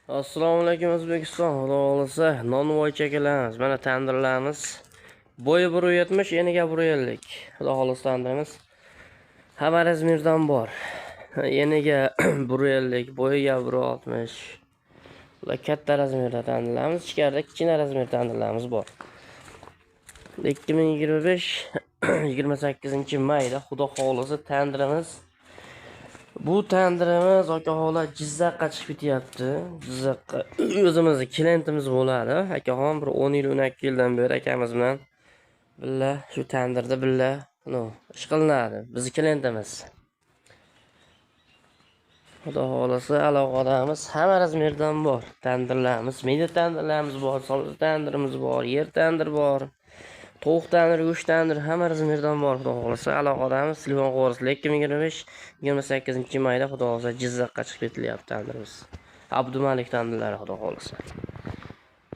Assalomu alaykum O'zbekiston. Xudo xolasa nonvoy cheklamiz. Mana tandirlarimiz. Bo'yi 170, eniga 150. Xudo xolasa tandirimiz hamma razmerdan bor. Eniga 150, bo'yiga 160. Ular katta razmerda tandirlarimiz, ichkarida kichkina razmer tandirlarimiz bor. 2025 28-mayda xudo xolasa tandirimiz. Bu tandirimiz akaxonlar Jizzaxga chiqib ketyapti. Jizzaxga o'zimizning klientimiz bo'ladi. Akaxon bir 10 yil, 12 yildan beri akamiz bilan billa shu tandirda billa ish qilinadi. Bizning klientimiz. Xudo xolasa aloqadamiz hamma razmerdan bor. Tandirlarimiz, media tandirlarimiz bor, solda tandirimiz bor, yer tandir bor. Tovuq tandir, go'sht tandir hamma razmerdan bor. Xudo xolasa aloqadamiz. Telefon qo'ng'iroqchisi 2025 28-mayda xudo xolasa Jizzaxga chiqib ketilyapti tandirimiz. Abdumalik tandirlari xudo xolasa.